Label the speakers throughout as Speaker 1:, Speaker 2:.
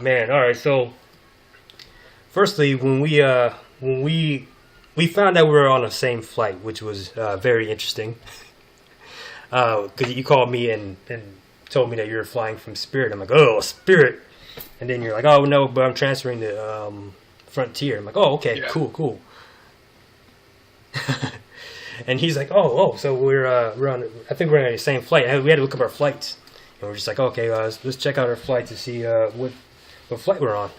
Speaker 1: man. All right. So, firstly, when we found out we were on the same flight, which was very interesting, because you called me and told me that you were flying from Spirit. I'm like, oh, Spirit, and then you're like, oh no, but I'm transferring to Frontier. I'm like, oh, okay,
Speaker 2: Yeah.
Speaker 1: cool. And he's like, oh, so we're on. I think we're on the same flight. And we had to look up our flights, and we're just like, okay, let's check out our flight to see what flight we're on.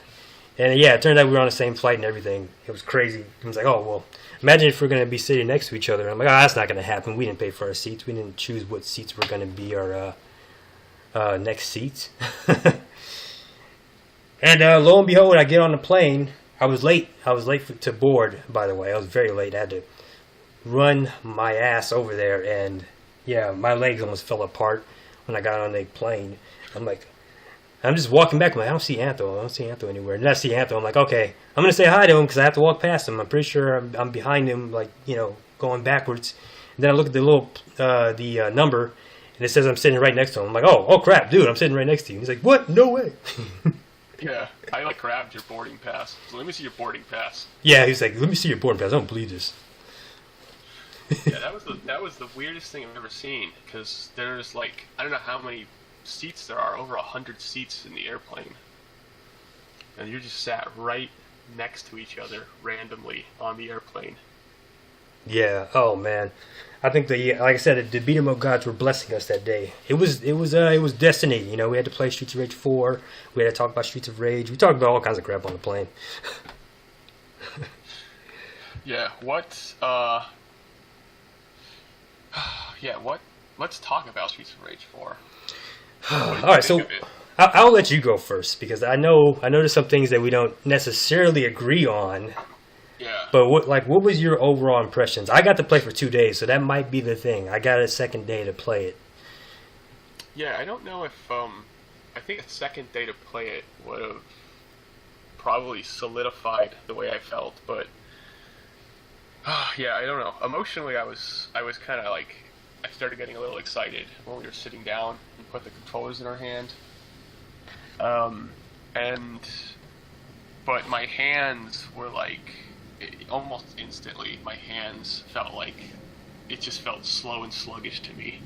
Speaker 1: And yeah, it turned out we were on the same flight and everything. It was crazy. I was like, oh well, imagine if we're gonna be sitting next to each other. I'm like, oh, that's not gonna happen. We didn't pay for our seats. We didn't choose what seats were gonna be our next seats. And lo and behold, I get on the plane. I was late. To board, by the way. I was very late. I had to run my ass over there, and yeah, my legs almost fell apart when I got on the plane. I'm just walking back. I'm like, I don't see Antho anywhere. And I see Antho. I'm like, okay, I'm gonna say hi to him because I have to walk past him. I'm pretty sure I'm behind him, like, going backwards. And then I look at the little number, and it says I'm sitting right next to him. I'm like, oh crap, dude, I'm sitting right next to you. He's like, what? No way.
Speaker 2: Yeah, I grabbed your boarding pass. So let me see your boarding pass.
Speaker 1: Yeah, he's like, let me see your boarding pass. I don't believe this.
Speaker 2: Yeah, that was the weirdest thing I've ever seen, because there's like, I don't know how many seats there are, over 100 seats in the airplane, and you just sat right next to each other randomly on the airplane.
Speaker 1: Yeah. Oh man, I think like I said, the beat 'em up gods were blessing us that day. It was destiny. We had to play Streets of Rage 4. We had to talk about Streets of Rage. We talked about all kinds of crap on the plane.
Speaker 2: Yeah. Let's talk about Streets of Rage 4.
Speaker 1: All right, so I'll let you go first because I know there's some things that we don't necessarily agree on.
Speaker 2: Yeah.
Speaker 1: But what was your overall impressions? I got to play for 2 days, so that might be the thing. I got a second day to play it.
Speaker 2: Yeah, I don't know if I think a second day to play it would have probably solidified the way I felt, but yeah, I don't know. Emotionally, I was kind of like, I started getting a little excited when we were sitting down and put the controllers in our hand. But my hands were like, almost instantly, my hands felt like, it just felt slow and sluggish to me.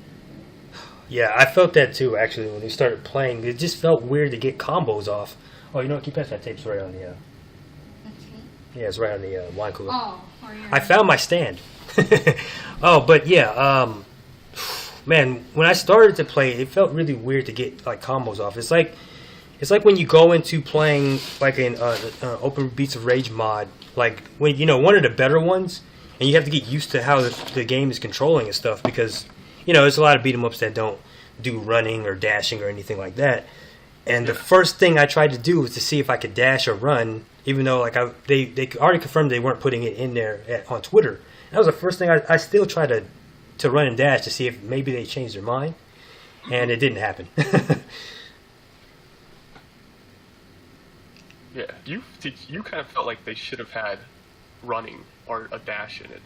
Speaker 1: Yeah, I felt that too, actually, when we started playing. It just felt weird to get combos off. Oh, you know what? Keep passing that tape's right on the... Yeah, it's right on the wine cooler.
Speaker 3: Oh,
Speaker 1: I found my stand. Oh, but yeah, man, when I started to play, it felt really weird to get like combos off. It's like when you go into playing like an Open Beats of Rage mod, like when one of the better ones, and you have to get used to how the game is controlling and stuff because there's a lot of beat 'em ups that don't do running or dashing or anything like that. And the first thing I tried to do was to see if I could dash or run, even though they already confirmed they weren't putting it in there on Twitter. That was the first thing I still tried to run and dash to see if maybe they changed their mind, and it didn't happen.
Speaker 2: Yeah, you kind of felt like they should have had running or a dash in it.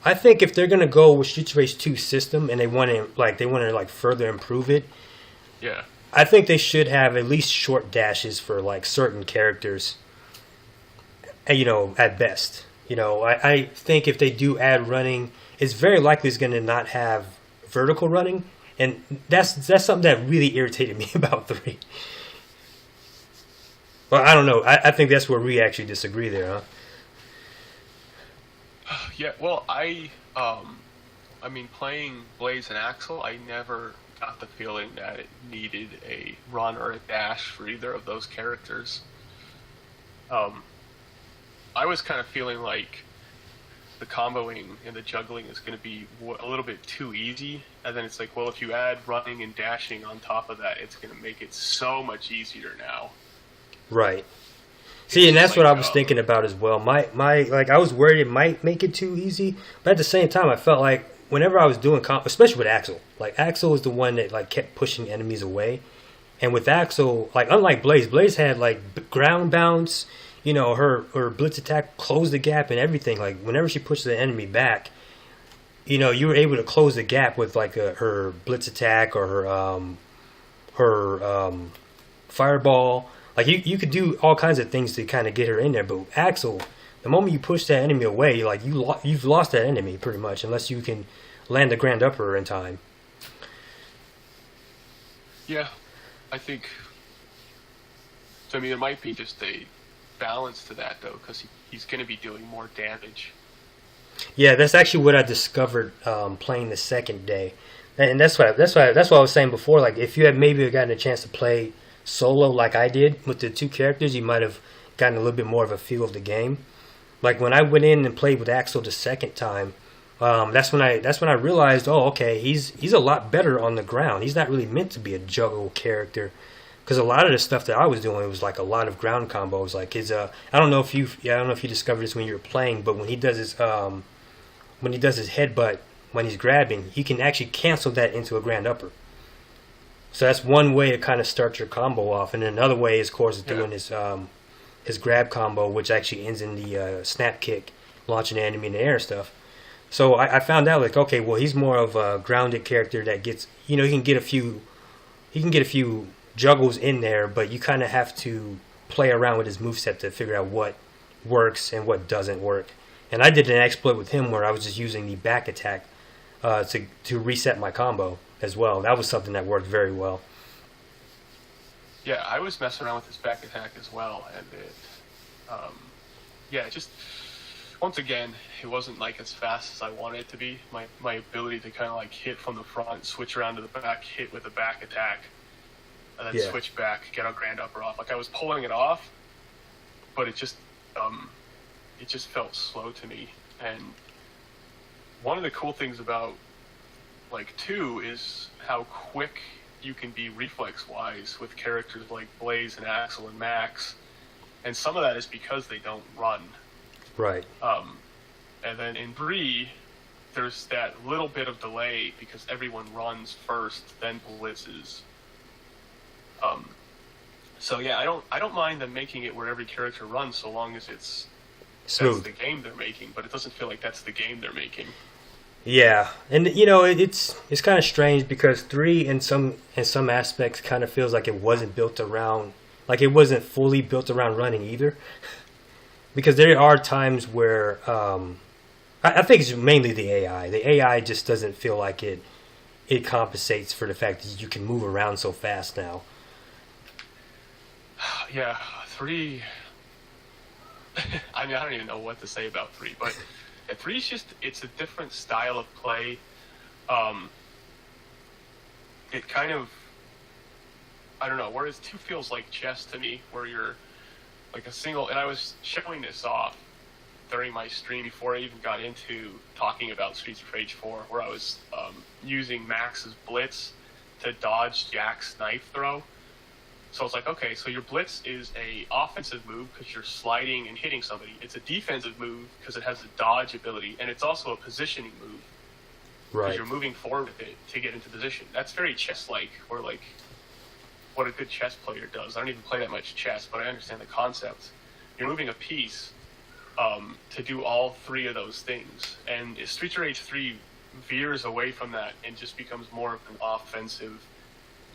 Speaker 1: I think if they're gonna go with Streets of Rage 2 system and they want to further improve it,
Speaker 2: yeah,
Speaker 1: I think they should have at least short dashes for like certain characters. At best, I think if they do add running, it's very likely it's going to not have vertical running, and that's something that really irritated me about 3. Well, I don't know. I think that's where we actually disagree there,
Speaker 2: huh? Yeah. Well, I mean, playing Blaze and Axel, I never got the feeling that it needed a run or a dash for either of those characters. I was kind of feeling like the comboing and the juggling is going to be a little bit too easy, and then it's like, well, if you add running and dashing on top of that, it's going to make it so much easier now.
Speaker 1: Right. See, and that's what I was thinking about as well. My I was worried it might make it too easy, but at the same time, I felt like whenever I was doing especially with Axel, like Axel was the one that kept pushing enemies away, and with Axel, unlike Blaze had ground bounce. Her blitz attack closed the gap and everything. Like whenever she pushes the enemy back, you were able to close the gap with her blitz attack or her fireball. Like you could do all kinds of things to kind of get her in there, but Axel, the moment you push that enemy away, like you've lost that enemy pretty much, unless you can land the grand upper in time.
Speaker 2: Yeah, I think. So I mean, it might be just a balance to that though, because he's going to be doing more damage.
Speaker 1: Yeah, that's actually what I discovered playing the second day, and that's what I was saying before. Like, if you had maybe gotten a chance to play solo like I did with the two characters, you might have gotten a little bit more of a feel of the game. Like when I went in and played with Axel the second time, that's when I realized, oh, okay, he's a lot better on the ground. He's not really meant to be a juggle character, because a lot of the stuff that I was doing was like a lot of ground combos. Like his I don't know if you discovered this when you were playing, but when he does his headbutt when he's grabbing, he can actually cancel that into a grand upper. So that's one way to kind of start your combo off, and then another way is, of course, doing his grab combo, which actually ends in the snap kick, launching the enemy in the air and stuff. So I found out, like, okay, well, he's more of a grounded character that gets, he can get a few juggles in there, but you kind of have to play around with his moveset to figure out what works and what doesn't work. And I did an exploit with him where I was just using the back attack to reset my combo as well. That was something that worked very well.
Speaker 2: Yeah, I was messing around with his back attack as well, and it just once again, it wasn't like as fast as I wanted it to be. My ability to kind of like hit from the front, switch around to the back, hit with a back attack, and then switch back, get a grand upper off. Like I was pulling it off, but it just felt slow to me. And one of the cool things about like 2 is how quick you can be reflex-wise with characters like Blaze and Axel and Max, and some of that is because they don't run.
Speaker 1: Right.
Speaker 2: And then in Bree, there's that little bit of delay because everyone runs first, then blitzes. So yeah, I don't mind them making it where every character runs so long as it's smooth. That's the game they're making, but it doesn't feel like that's the game they're making.
Speaker 1: Yeah, and it's kind of strange because 3 in some aspects kind of feels like it wasn't built around, like it wasn't fully built around running either, because there are times where I think it's mainly the AI. The AI just doesn't feel like it compensates for the fact that you can move around so fast now.
Speaker 2: Yeah, 3. I mean, I don't even know what to say about 3, but 3 is just, it's a different style of play. It kind of, I don't know, whereas 2 feels like chess to me, where you're like a single, and I was showing this off during my stream before I even got into talking about Streets of Rage 4, where I was using Max's Blitz to dodge Jack's knife throw. So it's like, okay, so your blitz is a offensive move because you're sliding and hitting somebody. It's a defensive move because it has a dodge ability, and it's also a positioning move. Right. Because you're moving forward with it to get into position. That's very chess-like, or like what a good chess player does. I don't even play that much chess, but I understand the concept. You're moving a piece to do all 3 of those things. And Streets of Rage 3 veers away from that and just becomes more of an offensive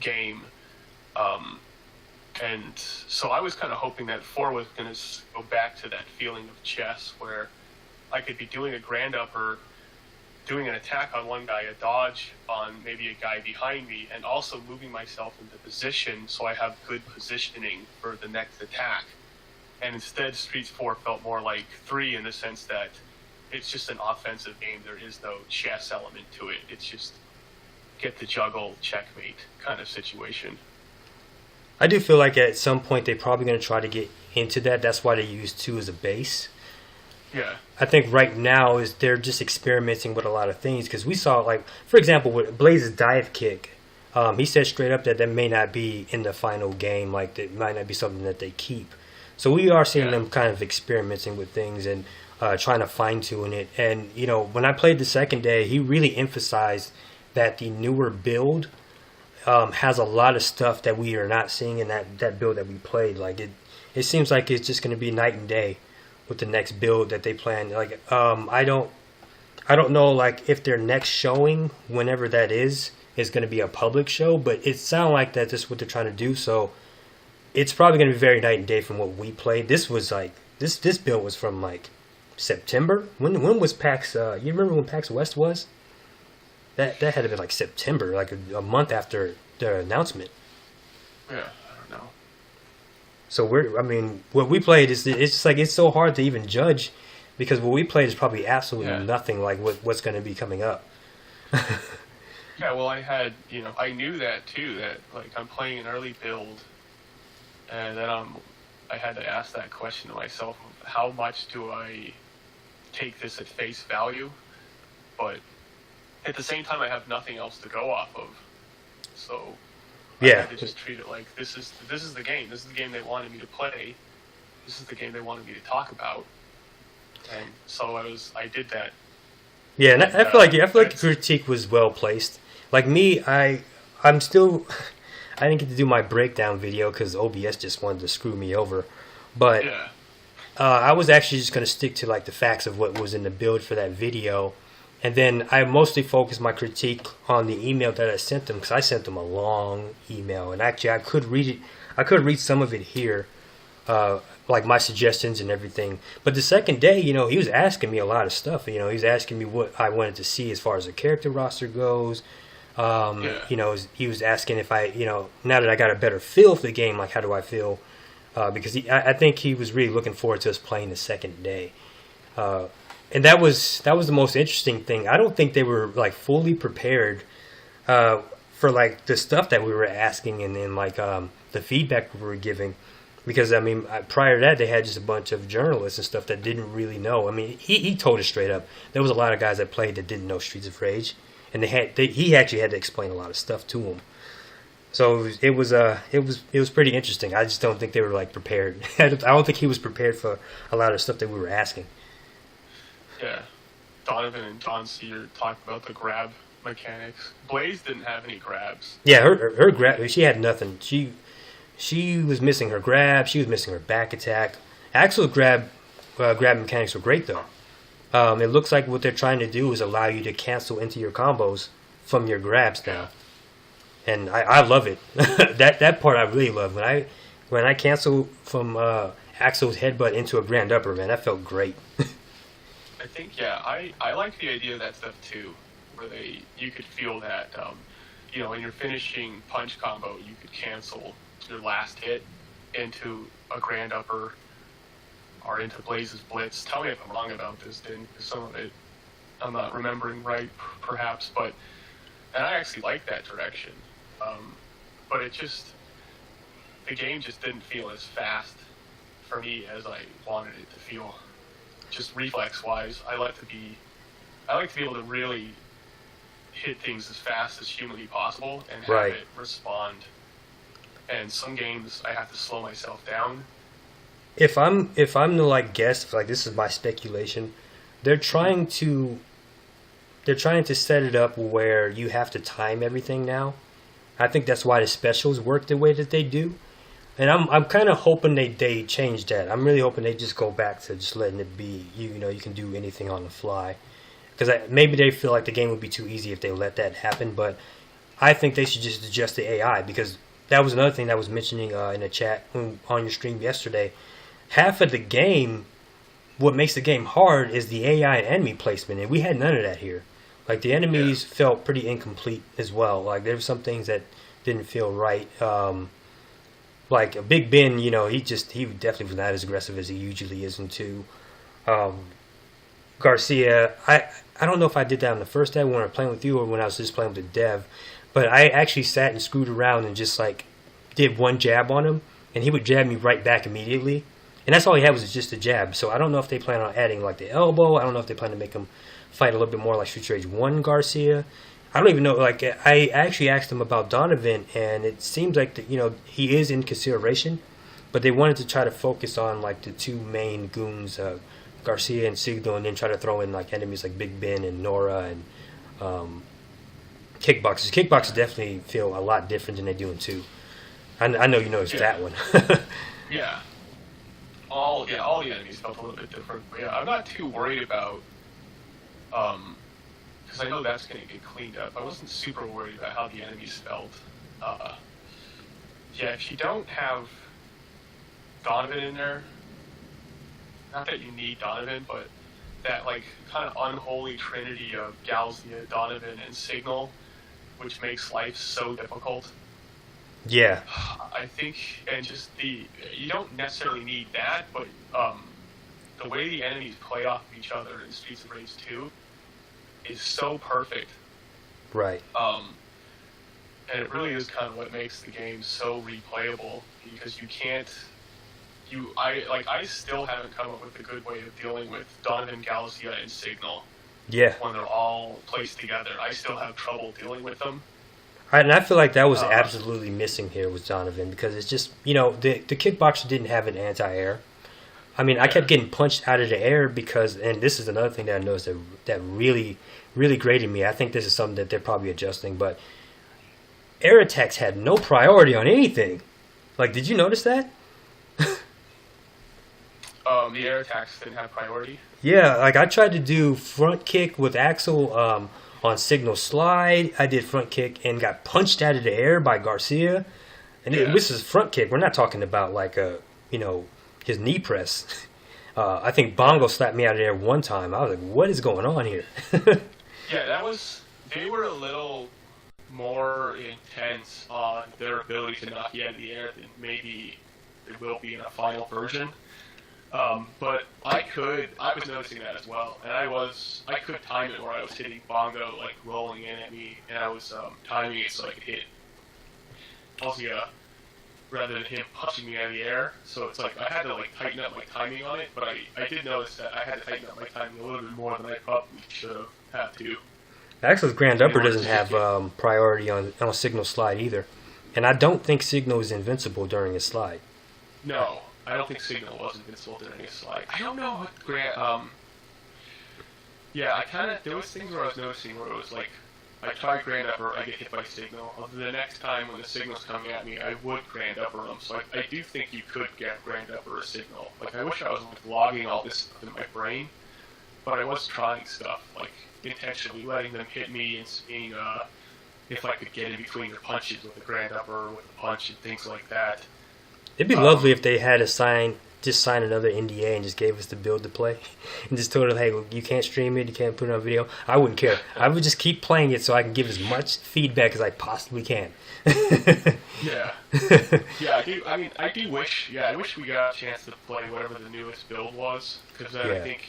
Speaker 2: game. And so I was kind of hoping that 4 was going to go back to that feeling of chess where I could be doing a grand upper, doing an attack on one guy, a dodge on maybe a guy behind me, and also moving myself into position so I have good positioning for the next attack. And instead, Streets 4 felt more like 3 in the sense that it's just an offensive game. There is no chess element to it. It's just get the juggle, checkmate kind of situation.
Speaker 1: I do feel like at some point they're probably going to try to get into that. That's why they use 2 as a base.
Speaker 2: Yeah.
Speaker 1: I think right now is they're just experimenting with a lot of things, because we saw, like, for example, with Blaze's dive kick, he said straight up that may not be in the final game. Like, that might not be something that they keep. So we are seeing them kind of experimenting with things and trying to fine-tune it. And, when I played the second day, he really emphasized that the newer build has a lot of stuff that we are not seeing in that build that we played. Like it seems like it's just going to be night and day with the next build that they plan. Like I don't know like if their next showing, whenever that is going to be a public show, but it sounds like that's just what they're trying to do. So it's probably going to be very night and day from what we played. This was like this build was from like September. When was PAX? You remember when PAX West was? That had to be like September, like a month after the announcement.
Speaker 2: Yeah, I don't know.
Speaker 1: So what we played is it's just like it's so hard to even judge because what we played is probably absolutely nothing like what's going to be coming up.
Speaker 2: Yeah, well, I knew that too. That like I'm playing an early build, and then I had to ask that question to myself: how much do I take this at face value? But at the same time, I have nothing else to go off of, so I had to just treat it like this is the game. This is the game they wanted me to play. This is the game they wanted me to talk about, and so I did that.
Speaker 1: Yeah, and I feel like the critique was well placed. Like me, I'm still I didn't get to do my breakdown video because OBS just wanted to screw me over, but I was actually just going to stick to like the facts of what was in the build for that video. And then I mostly focused my critique on the email that I sent them because I sent them a long email, and actually I could read it. I could read some of it here, like my suggestions and everything. But the second day, he was asking me a lot of stuff. He was asking me what I wanted to see as far as the character roster goes. He was asking if I, now that I got a better feel for the game, like how do I feel? Because I think he was really looking forward to us playing the second day. And that was the most interesting thing. I don't think they were like fully prepared for like the stuff that we were asking and then like the feedback we were giving, because prior to that they had just a bunch of journalists and stuff that didn't really know. He told us straight up there was a lot of guys that played that didn't know Streets of Rage, and he actually had to explain a lot of stuff to them. So it was pretty interesting. I just don't think they were like prepared. I don't think he was prepared for a lot of stuff that we were asking.
Speaker 2: Yeah, Donovan and John Cedar talked about the grab mechanics. Blaze didn't have any grabs.
Speaker 1: Yeah, her grab, she had nothing. She was missing her grab. She was missing her back attack. Axel's grab mechanics were great though. It looks like what they're trying to do is allow you to cancel into your combos from your grabs now, and I love it. that part I really love. When I cancel from Axel's headbutt into a grand upper, man, that felt great.
Speaker 2: I think I like the idea of that stuff too, where you could feel that in your finishing punch combo you could cancel your last hit into a grand upper or into Blaze's blitz. Tell me if I'm wrong about this, Din, because some of it I'm not remembering right, perhaps, and I actually like that direction. But the game just didn't feel as fast for me as I wanted it to feel. Just reflex-wise, I like to be able to really hit things as fast as humanly possible and have it respond. And some games I have to slow myself down.
Speaker 1: If I'm to like guess, like this is my speculation, they're trying to set it up where you have to time everything now. I think that's why the specials work the way that they do. And I'm kind of hoping they change that. I'm really hoping they just go back to just letting it be. You can do anything on the fly. Because maybe they feel like the game would be too easy if they let that happen. But I think they should just adjust the AI, because that was another thing that was mentioning in the chat on your stream yesterday. Half of the game, what makes the game hard is the AI and enemy placement, and we had none of that here. Like the enemies felt pretty incomplete as well. Like there were some things that didn't feel right. Like Big Ben, he definitely was not as aggressive as he usually is in 2. Garcia, I don't know if I did that on the first day when I was playing with you or when I was just playing with the dev, but I actually sat and screwed around and just like did one jab on him, and he would jab me right back immediately. And that's all he had was just a jab. So I don't know if they plan on adding like the elbow. I don't know if they plan to make him fight a little bit more like Street Rage 1 Garcia. I don't even know. Like I actually asked him about Donovan, and it seems like he is in consideration, but they wanted to try to focus on like the two main goons, Garcia and Sigdo, and then try to throw in like enemies like Big Ben and Nora and Kickboxers. Kickboxers definitely feel a lot different than they do in 2. I know you noticed that one.
Speaker 2: Yeah. All the enemies felt a little bit different. But yeah, I'm not too worried about because I know that's going to get cleaned up. I wasn't super worried about how the enemies felt. If you don't have Donovan in there. Not that you need Donovan, but that like kind of unholy trinity of Galzia, Donovan, and Signal, which makes life so difficult.
Speaker 1: Yeah.
Speaker 2: I think, and just you don't necessarily need that, but the way the enemies play off of each other in Streets of Rage 2 is so perfect.
Speaker 1: Right.
Speaker 2: And it really is kind of what makes the game so replayable, because you can't. I still haven't come up with a good way of dealing with Donovan, Galzia, and Signal.
Speaker 1: Yeah.
Speaker 2: When they're all placed together, I still have trouble dealing with them.
Speaker 1: And I feel like that was absolutely missing here with Donovan, because it's just, the kickboxer didn't have an anti-air. I mean, I kept getting punched out of the air because, and this is another thing that I noticed that really, really grated me. I think this is something that they're probably adjusting, but air attacks had no priority on anything. Like, did you notice that?
Speaker 2: The air attacks didn't have priority?
Speaker 1: Yeah, like I tried to do front kick with Axel on Signal Slide. I did front kick and got punched out of the air by Garcia. And this is front kick. We're not talking about like his knee press. I think Bongo slapped me out of there one time. I was like, what is going on here?
Speaker 2: Yeah, they were a little more intense on their ability to knock you out of the air than maybe it will be in a final version. But I was noticing that as well, and I could time it where I was hitting Bongo, like, rolling in at me, and I was timing it so I could hit Galzia rather than him punching me out of the air. So it's like I had to, like, tighten up my timing on it, but I did notice that I had to tighten up my timing a little bit more than I probably should have had to.
Speaker 1: Axel's Grand Upper doesn't have priority on Signal Slide either, and I don't think Signal is invincible during his slide.
Speaker 2: No. I don't think Signal was invincible during his slide. I don't know what there was things where I was noticing where it was like, I try Grand Upper, I get hit by Signal. The next time when the Signal's coming at me, I would Grand Upper them. So I do think you could get Grand Upper or Signal. Like, I wish I was like logging all this stuff in my brain, but I was trying stuff, like intentionally letting them hit me and seeing if I could get in between their punches with a Grand Upper, with a punch and things like that.
Speaker 1: It'd be lovely if they had sign another NDA and just gave us the build to play and just told us, hey, you can't stream it, you can't put it on video. I wouldn't care. I would just keep playing it so I can give as much feedback as I possibly can.
Speaker 2: Yeah. Yeah, I do wish, I wish we got a chance to play whatever the newest build was, because then I think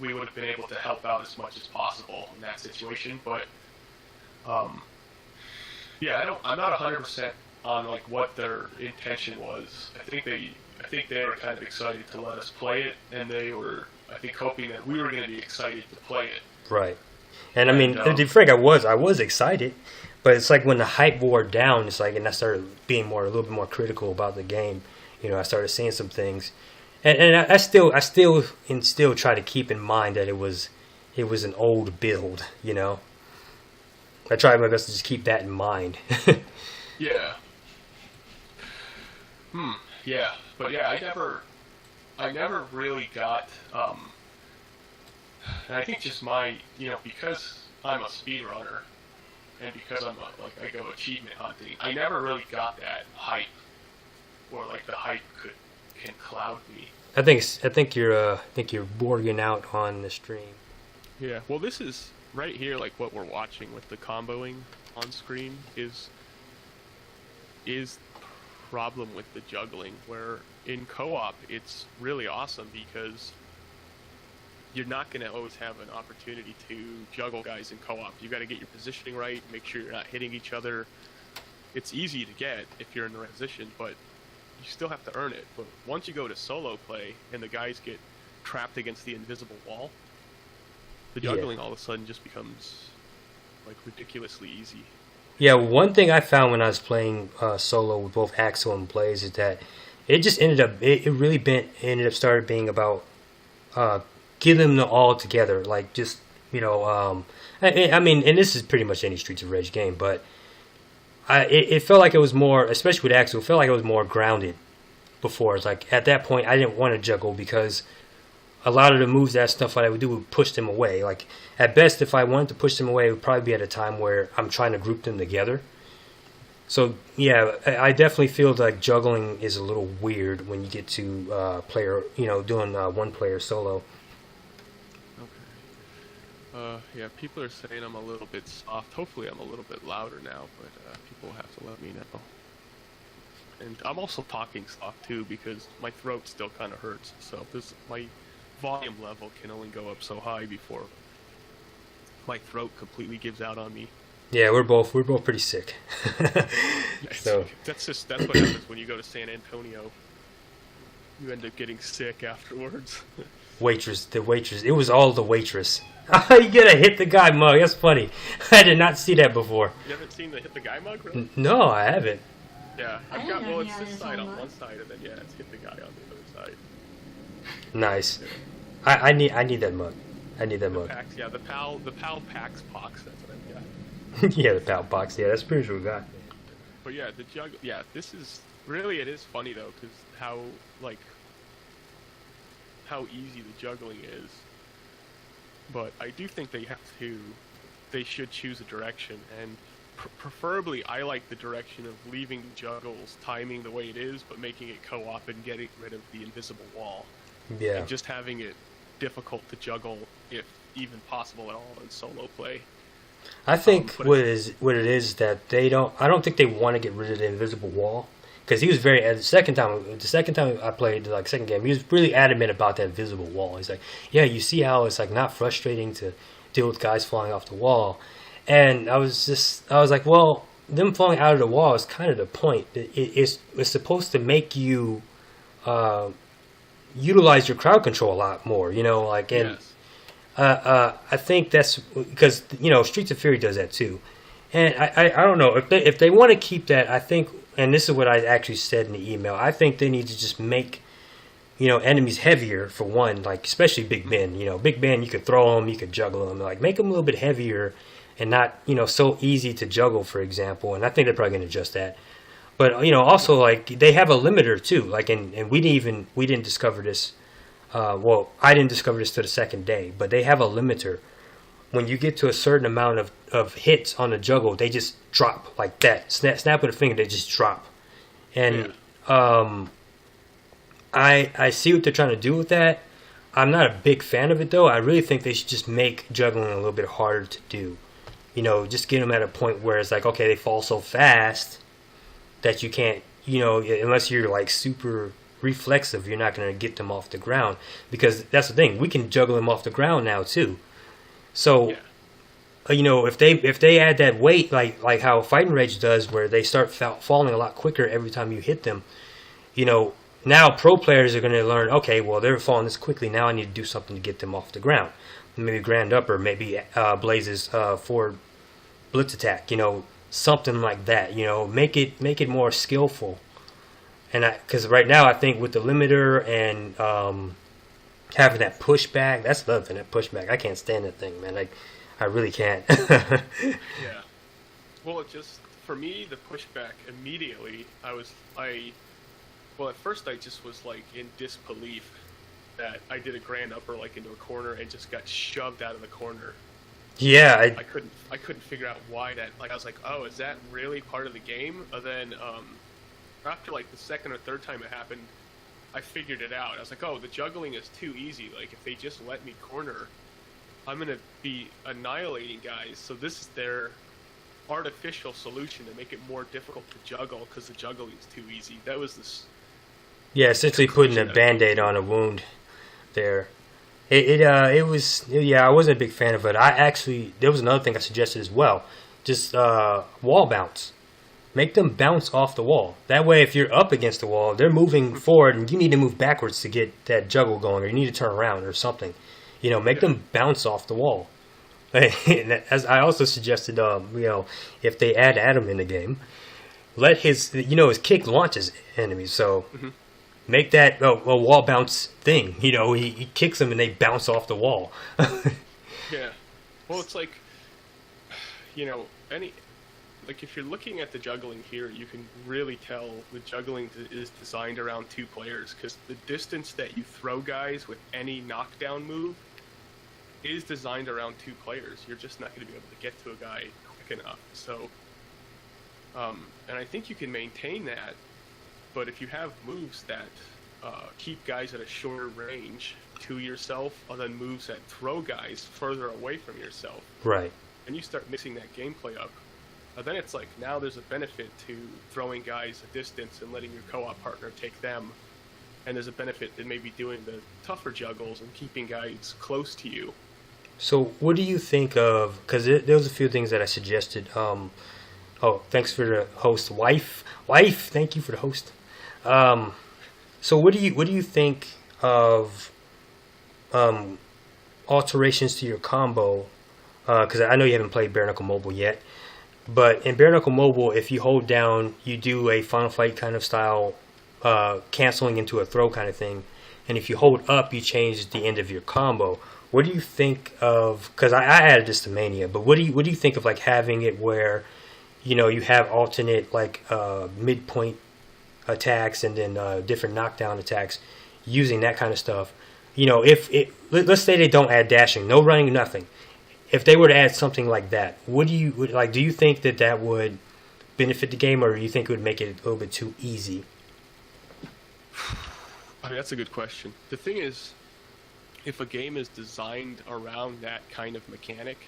Speaker 2: we would have been able to help out as much as possible in that situation, but, I'm not 100% on like what their intention was. I think they were kind of excited to let us play it, and they were, I think, hoping that we were going to be excited to play it.
Speaker 1: Right. And I mean, to be frank, I was excited, but it's like when the hype wore down, it's like, and I started being a little bit more critical about the game. I started seeing some things, and I still try to keep in mind that it was an old build. I try my best to just keep that in mind.
Speaker 2: Yeah. Yeah, but I never really got, and I think just my, because I'm a speedrunner, and because I go achievement hunting, I never really got that hype, or like the hype can cloud me.
Speaker 1: I think you're borging out on the stream.
Speaker 2: Yeah, well, this is right here, like what we're watching with the comboing on screen is problem with the juggling, where in co-op it's really awesome because you're not going to always have an opportunity to juggle guys in co-op. You got to get your positioning right, make sure you're not hitting each other. It's easy to get if you're in the right position, but you still have to earn it. But once you go to solo play and the guys get trapped against the invisible wall, the juggling all of a sudden just becomes like ridiculously easy.
Speaker 1: Yeah, one thing I found when I was playing solo with both Axel and Blaze is that it just ended up started being about getting them all together. Like just, I mean, and this is pretty much any Streets of Rage game, but it felt like it was more, especially with Axel, it felt like it was more grounded before. It's like at that point I didn't want to juggle because a lot of the moves, that stuff I would do would push them away. Like, at best, if I wanted to push them away, it would probably be at a time where I'm trying to group them together. So yeah, I definitely feel like juggling is a little weird when you get to player, doing one player solo.
Speaker 2: Okay. Yeah, people are saying I'm a little bit soft. Hopefully I'm a little bit louder now, but people have to let me know. And I'm also talking soft too because my throat still kind of hurts. So my volume level can only go up so high before my throat completely gives out on me.
Speaker 1: Yeah, we're both pretty sick. So
Speaker 2: that's what happens when you go to San Antonio. You end up getting sick afterwards.
Speaker 1: the waitress, it was all the waitress. You gotta hit the guy mug. That's funny. I did not see that before.
Speaker 2: You haven't seen the hit the guy mug, really?
Speaker 1: No, I haven't.
Speaker 2: Yeah, I've got it's this side on one side, and then it's hit the guy on the other side.
Speaker 1: Nice. Yeah. I need that mug. I need that mug.
Speaker 2: Pax, the PAL Pax Pox. That's what I've got.
Speaker 1: Yeah, the PAL Pox. Yeah, that's pretty sure we got.
Speaker 2: But yeah, the jug. Yeah, this is really it is funny though, because how easy the juggling is. But I do think they should choose a direction, and preferably I like the direction of leaving juggles timing the way it is, but making it co-op and getting rid of the invisible wall.
Speaker 1: Yeah.
Speaker 2: And just having it difficult to juggle, if even possible at all, in solo play.
Speaker 1: I think what it is that I don't think they want to get rid of the invisible wall, because he was the second time I played, like second game, he was really adamant about that invisible wall. He's like, yeah, you see how it's like not frustrating to deal with guys falling off the wall. And I was like, well, them falling out of the wall is kind of the point. It's supposed to make you utilize your crowd control a lot more,
Speaker 2: Yes.
Speaker 1: I think that's because Streets of Fury does that too, and I don't know if they want to keep that. I think, and this is what I actually said in the email, I think they need to just make enemies heavier for one, like especially Big Ben. Big Ben, you could throw him, you could juggle him, like make him a little bit heavier and not so easy to juggle, for example. And I think they're probably going to adjust that. But also like they have a limiter too, like and we didn't discover this. Well, I didn't discover this till the second day, but they have a limiter. When you get to a certain amount of hits on the juggle, they just drop like that. Snap with a finger, they just drop. And I see what they're trying to do with that. I'm not a big fan of it though. I really think they should just make juggling a little bit harder to do. Just get them at a point where it's like, okay, they fall so fast that you can't, unless you're like super reflexive, you're not going to get them off the ground, because that's the thing, we can juggle them off the ground now too. So if they add that weight, like how Fighting Rage does, where they start falling a lot quicker every time you hit them, now pro players are going to learn, okay, well, they're falling this quickly, now I need to do something to get them off the ground. Maybe Grand Upper, maybe Blaze's forward blitz attack, something like that. Make it more skillful. And because right now I think with the limiter and having that pushback, that's the other thing, that pushback. I can't stand that thing, man. I really can't.
Speaker 2: Yeah. Well, it just, for me, the pushback immediately, at first I just was like in disbelief that I did a Grand Upper like into a corner and just got shoved out of the corner.
Speaker 1: Yeah,
Speaker 2: I couldn't figure out why that. Like I was like, oh, is that really part of the game? And then after like the second or third time it happened, I figured it out. I was like, oh, the juggling is too easy. Like if they just let me corner, I'm gonna be annihilating guys. So this is their artificial solution to make it more difficult to juggle because the juggling is too easy. That was this.
Speaker 1: Yeah, essentially putting a Band-Aid on a wound there. It was, I wasn't a big fan of it. There was another thing I suggested as well. Just wall bounce. Make them bounce off the wall. That way, if you're up against the wall, they're moving forward, and you need to move backwards to get that juggle going, or you need to turn around or something. Make them bounce off the wall. As I also suggested, if they add Adam in the game, let his kick launches enemies. So make that a wall bounce thing. He kicks them and they bounce off the wall.
Speaker 2: Yeah. Well, it's like, if you're looking at the juggling here, you can really tell the juggling is designed around two players, because the distance that you throw guys with any knockdown move is designed around two players. You're just not going to be able to get to a guy quick enough. So And I think you can maintain that, but if you have moves that keep guys at a shorter range to yourself, or then moves that throw guys further away from yourself,
Speaker 1: Right.
Speaker 2: and you start mixing that gameplay up, then it's like now there's a benefit to throwing guys a distance and letting your co-op partner take them, and there's a benefit in maybe doing the tougher juggles and keeping guys close to you.
Speaker 1: So what do you think of, because there was a few things that I suggested. Thanks for the host, wife, thank you for the host. So what do you think of alterations to your combo? Because I know you haven't played Bare Knuckle Mobile yet, but in Bare Knuckle Mobile, if you hold down, you do a Final Fight kind of style, canceling into a throw kind of thing, and if you hold up, you change the end of your combo. What do you think of? Because I added this to Mania, but what do you think of like having it where, you know, you have alternate like midpoint attacks and then different knockdown attacks, using that kind of stuff. You know, let's say they don't add dashing, no running, nothing. If they were to add something like that, do you think that would benefit the game, or do you think it would make it a little bit too easy?
Speaker 2: I mean, that's a good question. The thing is, if a game is designed around that kind of mechanic,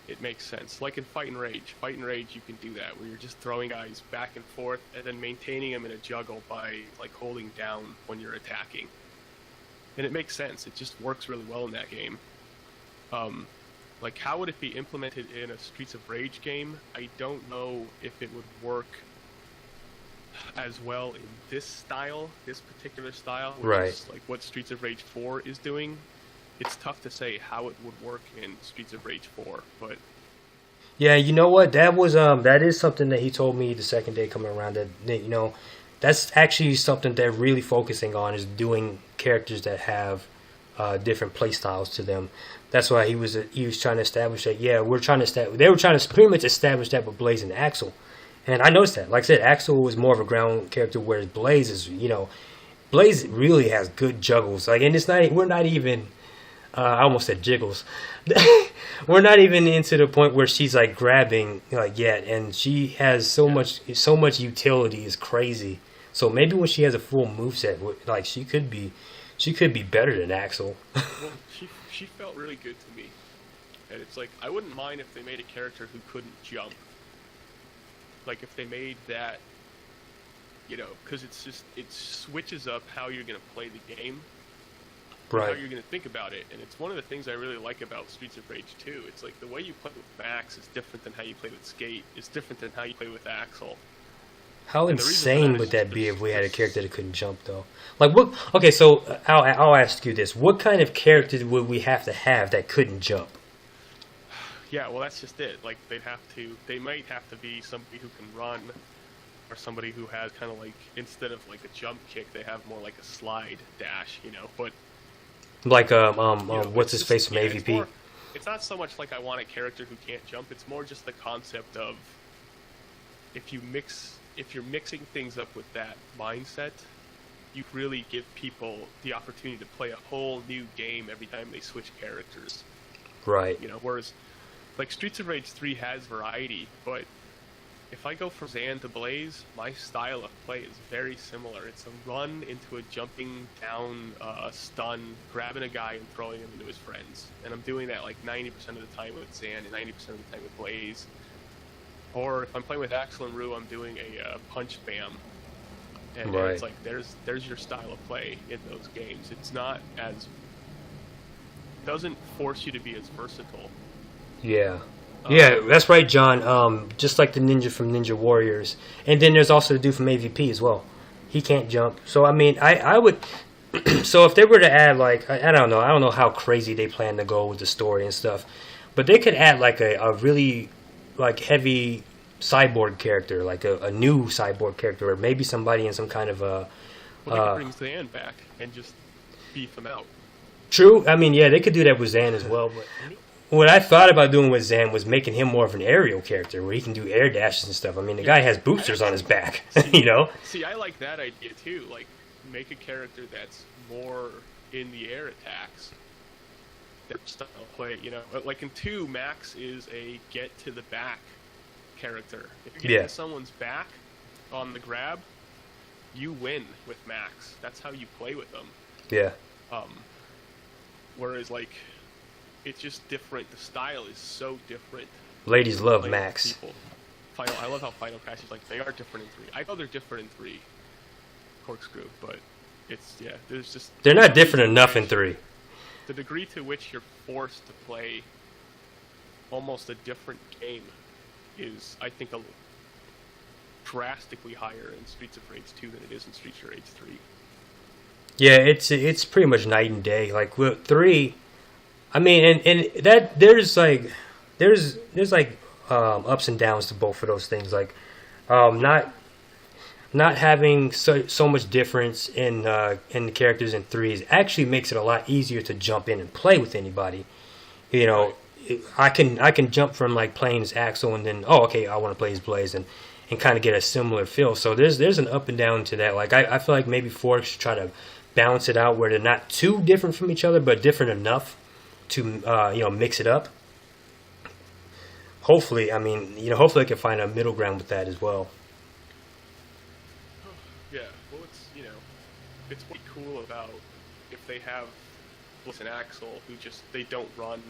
Speaker 2: it makes sense. Like in Fight and Rage. Fight and Rage, you can do that, where you're just throwing guys back and forth and then maintaining them in a juggle by like holding down when you're attacking. And it makes sense. It just works really well in that game. Like, how would it be implemented in a Streets of Rage game? I don't know if it would work as well in this particular style, which
Speaker 1: Right.
Speaker 2: is like what Streets of Rage 4 is doing. It's tough to say how it would work in Streets of Rage 4, but
Speaker 1: Yeah, you know what? That is something that he told me the second day coming around, that you know, that's actually something they're really focusing on, is doing characters that have different play styles to them. That's why he was trying to establish that. Yeah, they were trying to pretty much establish that with Blaze and Axel. And I noticed that. Like I said, Axel was more of a ground character, whereas Blaze is, you know, Blaze really has good juggles. Like, and we're not even, I almost said jiggles. We're not even into the point where she's like grabbing like yet, and she has so much utility is crazy. So maybe when she has a full moveset, like she could be better than Axel.
Speaker 2: well, she felt really good to me. And it's like, I wouldn't mind if they made a character who couldn't jump. Like if they made that, you know, because it switches up how you're going to play the game.
Speaker 1: Right.
Speaker 2: How you're going to think about it. And it's one of the things I really like about Streets of Rage 2. It's like the way you play with Max is different than how you play with Skate. It's different than how you play with Axel.
Speaker 1: How insane would that be if we had a character that couldn't jump, though? Like, what? Okay, so I'll ask you this: what kind of character would we have to have that couldn't jump?
Speaker 2: Yeah, well, that's just it. Like, they might have to be somebody who can run, or somebody who has kind of like, instead of like a jump kick, they have more like a slide dash, you know. But
Speaker 1: like
Speaker 2: you know,
Speaker 1: what's his face from
Speaker 2: yeah,
Speaker 1: AVP?
Speaker 2: It's not so much like I want a character who can't jump. It's more just the concept of if you're mixing things up with that mindset, you really give people the opportunity to play a whole new game every time they switch characters.
Speaker 1: Right.
Speaker 2: You know, whereas like Streets of Rage 3 has variety, but if I go from Zan to Blaze, my style of play is very similar. It's a run into a jumping down, stun, grabbing a guy and throwing him into his friends. And I'm doing that like 90% of the time with Zan and 90% of the time with Blaze. Or if I'm playing with Axel and Rue, I'm doing a punch spam. And
Speaker 1: Right.
Speaker 2: it's like, there's your style of play in those games. It's not as... doesn't force you to be as versatile.
Speaker 1: Yeah. Yeah, that's right, John. Just like the ninja from Ninja Warriors. And then there's also the dude from AVP as well. He can't jump. So, I mean, I would... so if they were to add, like... I don't know. I don't know how crazy they plan to go with the story and stuff. But they could add, like, a really, like, heavy cyborg character. Like, a new cyborg character. Or maybe somebody in some kind of a...
Speaker 2: Well, they could bring Zan back and just beef him out.
Speaker 1: True. I mean, yeah, they could do that with Zan as well. But what I thought about doing with Zan was making him more of an aerial character where he can do air dashes and stuff. I mean, the guy has boosters on his back, you know?
Speaker 2: See, I like that idea too. Like, make a character that's more in the air attacks. That style of play, you know? Like in 2, Max is a get to the back character. If you get into someone's back on the grab, you win with Max. That's how you play with them.
Speaker 1: Yeah.
Speaker 2: Whereas, like, it's just different. The style is so different.
Speaker 1: Ladies love Max.
Speaker 2: People. I love how Final Pass is like, they are different in 3. I know they're different in 3, Corkscrew, but it's, there's just...
Speaker 1: They're not different enough in 3.
Speaker 2: The degree to which you're forced to play almost a different game is, I think, drastically higher in Streets of Rage 2 than it is in Streets of Rage 3.
Speaker 1: Yeah, it's pretty much night and day. Like with 3, I mean, and that there's ups and downs to both of those things. Like not having so much difference in the characters in 3 actually makes it a lot easier to jump in and play with anybody. You know, I can jump from like playing as Axel and then I want to play as Blaze and kind of get a similar feel. So there's an up and down to that. Like I feel like maybe 4 should try to balance it out where they're not too different from each other, but different enough to mix it up. Hopefully, hopefully I can find a middle ground with that as well.
Speaker 2: Yeah, well, it's pretty cool about if they have Bliss and Axel who they don't run.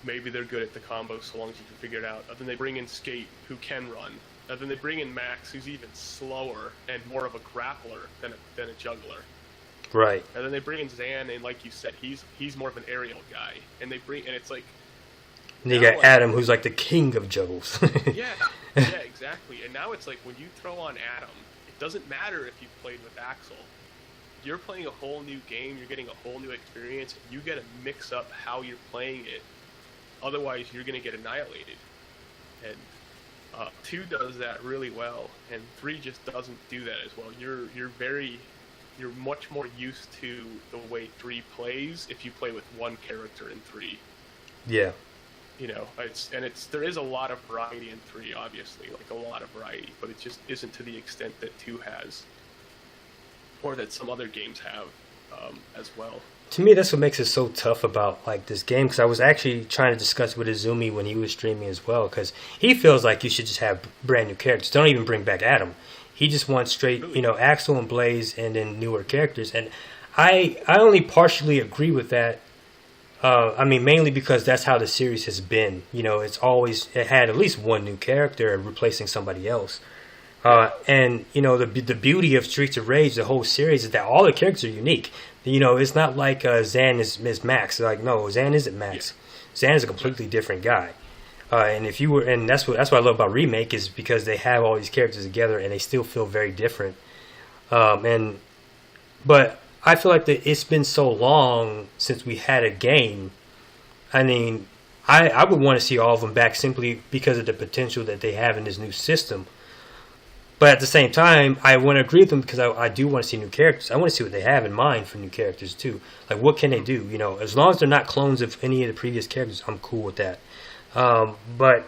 Speaker 2: Maybe they're good at the combo so long as you can figure it out. And then they bring in Skate who can run. And then they bring in Max who's even slower and more of a grappler than a juggler.
Speaker 1: Right.
Speaker 2: And then they bring in Zan, and like you said, he's more of an aerial guy. And it's like...
Speaker 1: And you got Adam, who's like the king of juggles.
Speaker 2: yeah, exactly. And now it's like when you throw on Adam, it doesn't matter if you've played with Axel. You're playing a whole new game, you're getting a whole new experience, and you got to mix up how you're playing it. Otherwise, you're going to get annihilated. And 2 does that really well, and 3 just doesn't do that as well. You're much more used to the way 3 plays if you play with one character in 3.
Speaker 1: Yeah.
Speaker 2: You know, there is a lot of variety in 3, obviously, like a lot of variety, but it just isn't to the extent that 2 has, or that some other games have as well.
Speaker 1: To me, that's what makes it so tough about like this game, because I was actually trying to discuss with Izumi when he was streaming as well, because he feels like you should just have brand new characters. Don't even bring back Adam. He just wants straight, Axel and Blaze and then newer characters. And I only partially agree with that. Mainly because that's how the series has been. It had at least one new character replacing somebody else. And the beauty of Streets of Rage, the whole series, is that all the characters are unique. It's not like Zan is Max. Like, no, Zan isn't Max. Yeah. Zan is a completely different guy. And that's what I love about Remake, is because they have all these characters together and they still feel very different. But I feel like that it's been so long since we had a game. I mean, I would want to see all of them back simply because of the potential that they have in this new system. But at the same time, I want to agree with them because I do want to see new characters. I want to see what they have in mind for new characters too. Like, what can they do? As long as they're not clones of any of the previous characters, I'm cool with that. But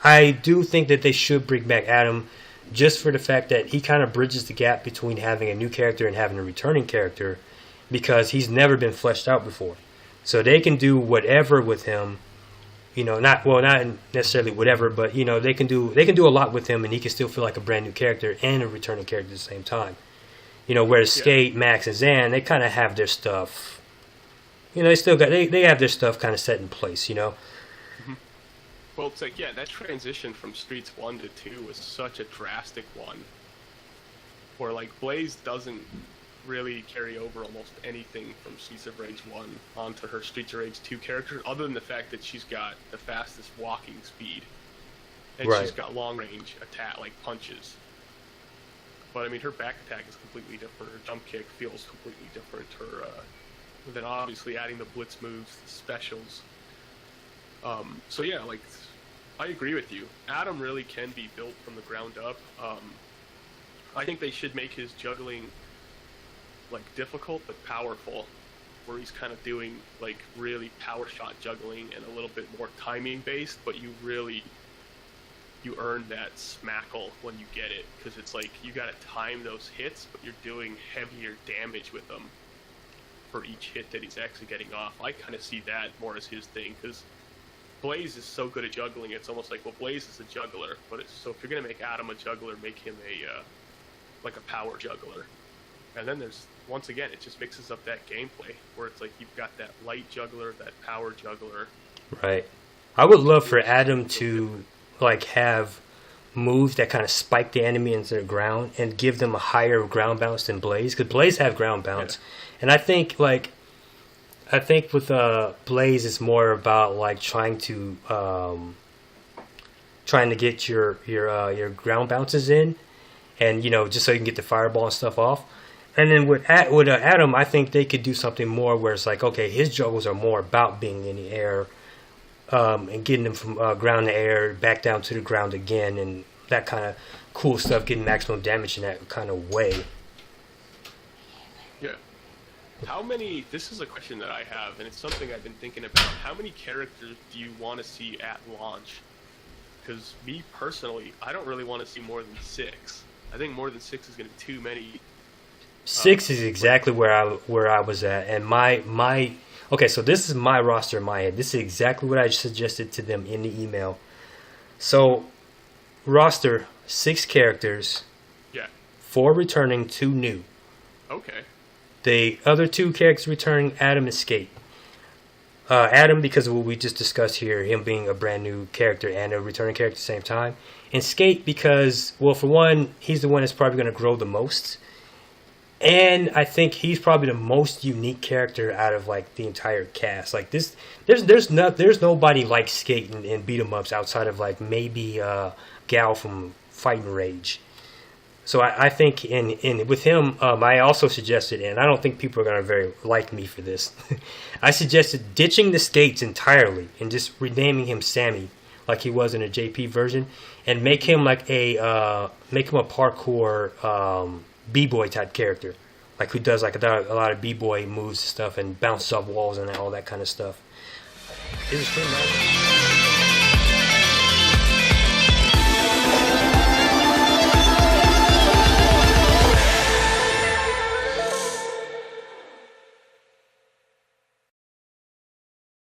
Speaker 1: I do think that they should bring back Adam, just for the fact that he kind of bridges the gap between having a new character and having a returning character, because he's never been fleshed out before. So they can do whatever with him. Not necessarily whatever, but they can do a lot with him, and he can still feel like a brand new character and a returning character at the same time. Whereas Skate, Max, and Zan, they kind of have their stuff. They have their stuff kind of set in place.
Speaker 2: Mm-hmm. Well, it's like, that transition from Streets 1 to 2 was such a drastic one, where like Blaze doesn't really carry over almost anything from Streets of Rage 1 onto her Streets of Rage 2 character, other than the fact that she's got the fastest walking speed, and she's got long range attack, like punches. But her back attack is completely different. Her jump kick feels completely different. Then obviously adding the blitz moves, the specials. I agree with you. Adam really can be built from the ground up. I think they should make his juggling difficult but powerful, where he's kind of doing really power shot juggling and a little bit more timing based, but you earn that smackle when you get it, because it's like you got to time those hits, but you're doing heavier damage with them for each hit that he's actually getting off. I kind of see that more as his thing, because Blaze is so good at juggling. It's almost like, well, Blaze is a juggler, but so if you're gonna make Adam a juggler, make him a like a power juggler. And then there's, once again, it just mixes up that gameplay where it's like you've got that light juggler, that power juggler.
Speaker 1: Right. I would love for Adam to like have moves that kind of spike the enemy into the ground and give them a higher ground bounce than Blaze, because Blaze have ground bounce, and I think with Blaze it's more about like trying to get your ground bounces in, and just so you can get the fireball and stuff off. And then with Adam, I think they could do something more where it's like, okay, his juggles are more about being in the air, and getting them from ground to air back down to the ground again, and that kind of cool stuff, getting maximum damage in that kind of way.
Speaker 2: Yeah. How many, this is a question that I have, and it's something I've been thinking about. How many characters do you want to see at launch? Because me personally, I don't really want to see more than 6. I think more than 6 is going to be too many.
Speaker 1: 6 is exactly where I was at, and my okay, so this is my roster in my head. This is exactly what I suggested to them in the email. So, roster 6 characters.
Speaker 2: Yeah.
Speaker 1: 4 returning, 2 new.
Speaker 2: Okay.
Speaker 1: The other 2 characters returning, Adam and Skate. Adam, because of what we just discussed here, him being a brand new character and a returning character at the same time. And Skate because, well, for one, he's the one that's probably going to grow the most. And I think he's probably the most unique character out of like the entire cast. Like this, there's nobody like Skate in beat 'em ups outside of like maybe Gal from Fighting Rage. So I think in with him, I also suggested, and I don't think people are gonna very like me for this. I suggested ditching the Skates entirely and just renaming him Sammy, like he was in a JP version, and make him like a parkour b-boy type character, like who does like a lot of b-boy moves and stuff and bounces off walls and all that kind of stuff. It was fun, man.